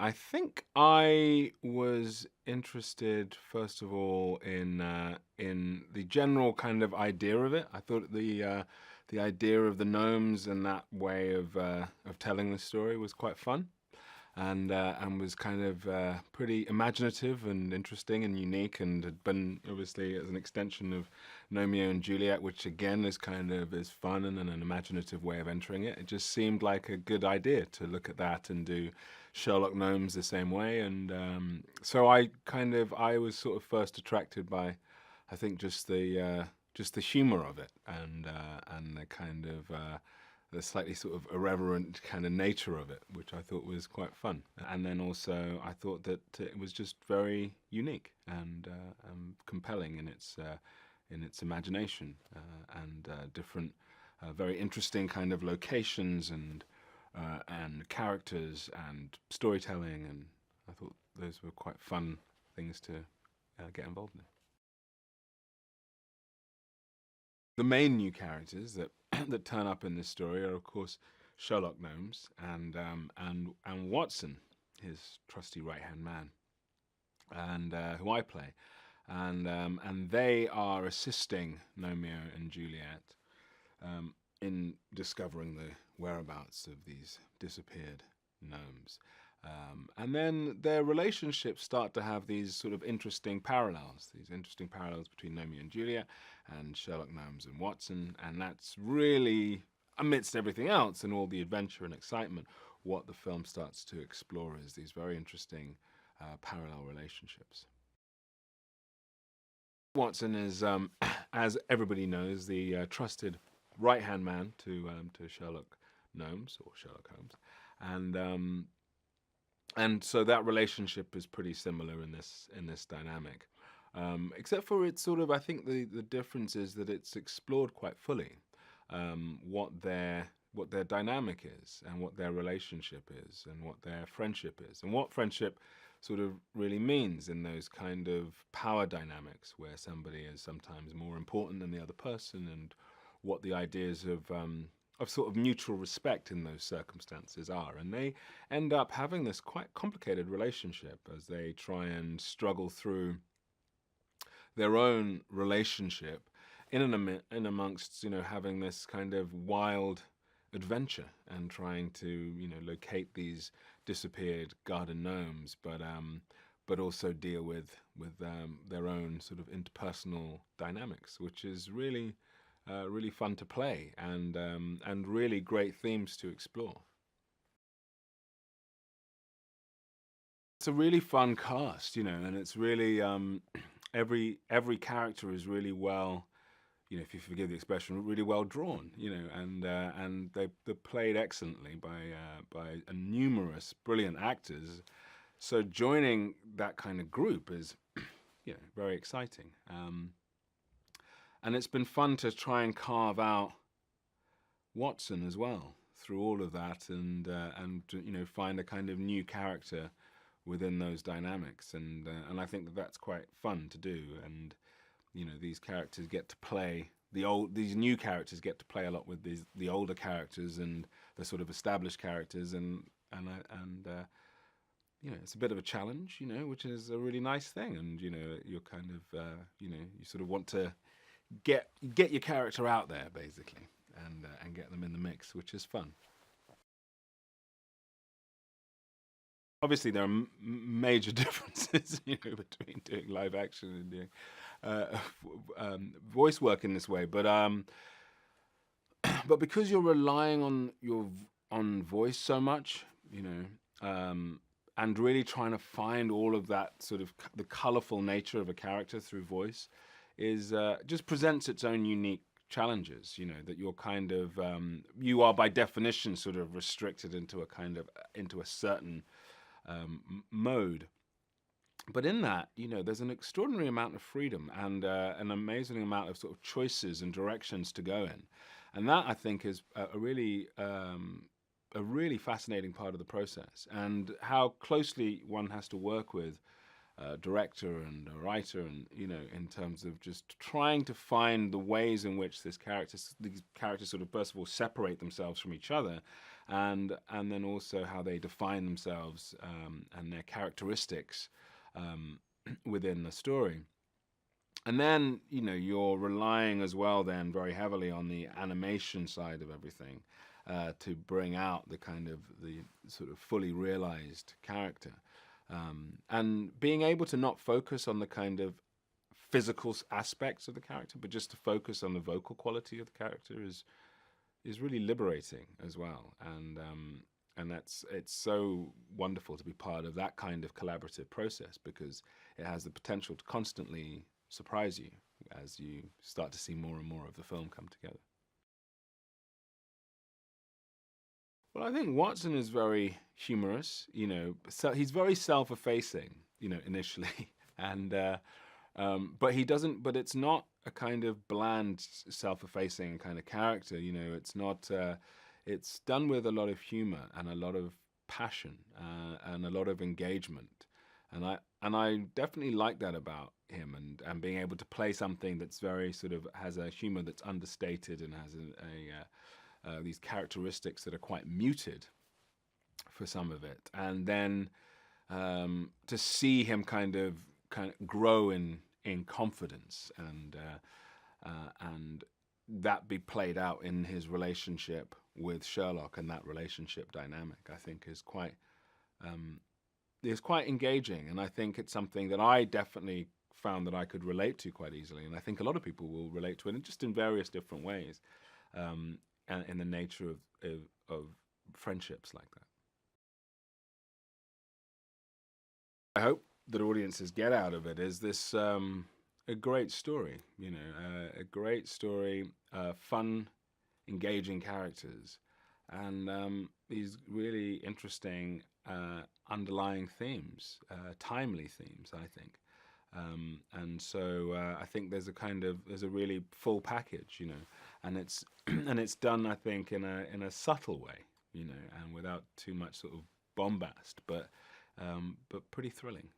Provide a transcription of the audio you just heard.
I think I was interested first of all in the general kind of idea of it. I thought the idea of the gnomes and that way of telling the story was quite fun, and was kind of pretty imaginative and interesting and unique, and had been obviously as an extension of Gnomeo and Juliet, which again is kind of is fun and an imaginative way of entering it. It just seemed like a good idea to look at that and do Sherlock Gnomes the same way, and so I was sort of first attracted by, I think, just the humor of it, and the kind of the slightly sort of irreverent kind of nature of it, which I thought was quite fun. And then also I thought that it was just very unique and compelling in its imagination, and different, very interesting kind of locations and characters and storytelling, and I thought those were quite fun things to get involved in. The main new characters that that turn up in this story are, of course, Sherlock Gnomes and Watson, his trusty right hand man, and who I play, and they are assisting Gnomeo and Juliet in discovering the whereabouts of these disappeared gnomes. And then their relationships start to have these sort of interesting parallels between Gnomeo and Juliet and Sherlock Gnomes and Watson, and that's really, amidst everything else and all the adventure and excitement, what the film starts to explore is these very interesting parallel relationships. Watson is, as everybody knows, the trusted right-hand man to Sherlock Gnomes, or Sherlock Holmes, and so that relationship is pretty similar in this dynamic, except for it's sort of, I think the difference is that it's explored quite fully, what their dynamic is, and what their relationship is, and what their friendship is, and what friendship sort of really means in those kind of power dynamics where somebody is sometimes more important than the other person, and what the ideas of sort of mutual respect in those circumstances are. And they end up having this quite complicated relationship as they try and struggle through their own relationship in amongst, having this kind of wild adventure and trying to, locate these disappeared garden gnomes, but also deal with their own sort of interpersonal dynamics, which is really really fun to play, and really great themes to explore. It's a really fun cast, and it's really every character is really well, if you forgive the expression, really well drawn, and they're played excellently by numerous brilliant actors. So joining that kind of group is, very exciting. And it's been fun to try and carve out Watson as well through all of that, and find a kind of new character within those dynamics, and I think that's quite fun to do. And these characters get to play these new characters get to play a lot with the older characters and the sort of established characters, and it's a bit of a challenge, which is a really nice thing, and you're kind of you sort of want to get your character out there basically, and get them in the mix, which is fun. Obviously, there are major differences, between doing live action and doing voice work in this way. But because you're relying on voice so much, and really trying to find all of that sort of the colorful nature of a character through voice, is just presents its own unique challenges. That you're kind of you are by definition sort of restricted into a certain mode. But in that, there's an extraordinary amount of freedom and an amazing amount of sort of choices and directions to go in, and that, I think, is a really fascinating part of the process, and how closely one has to work with director and a writer, and in terms of just trying to find the ways in which these characters sort of first of all separate themselves from each other, and then also how they define themselves and their characteristics within the story. And then you're relying as well then very heavily on the animation side of everything to bring out the sort of fully realized character. And being able to not focus on the kind of physical aspects of the character, but just to focus on the vocal quality of the character is really liberating as well. And it's so wonderful to be part of that kind of collaborative process, because it has the potential to constantly surprise you as you start to see more and more of the film come together. Well, I think Watson is very humorous, so he's very self-effacing, initially, and but he doesn't. But it's not a kind of bland, self-effacing kind of character. It's not. It's done with a lot of humor and a lot of passion and a lot of engagement, and I definitely like that about him, and being able to play something that's very sort of has a humor that's understated and has these characteristics that are quite muted for some of it, and then to see him kind of grow in confidence, and that be played out in his relationship with Sherlock, and that relationship dynamic, I think, is quite engaging, and I think it's something that I definitely found that I could relate to quite easily, and I think a lot of people will relate to it, and just in various different ways. And in the nature of friendships like that. I hope that audiences get out of it is this a great story, a great story, fun, engaging characters, and these really interesting underlying themes, timely themes, I think. And so I think there's a really full package, and it's and it's done, I think, in a subtle way, and without too much sort of bombast, but pretty thrilling.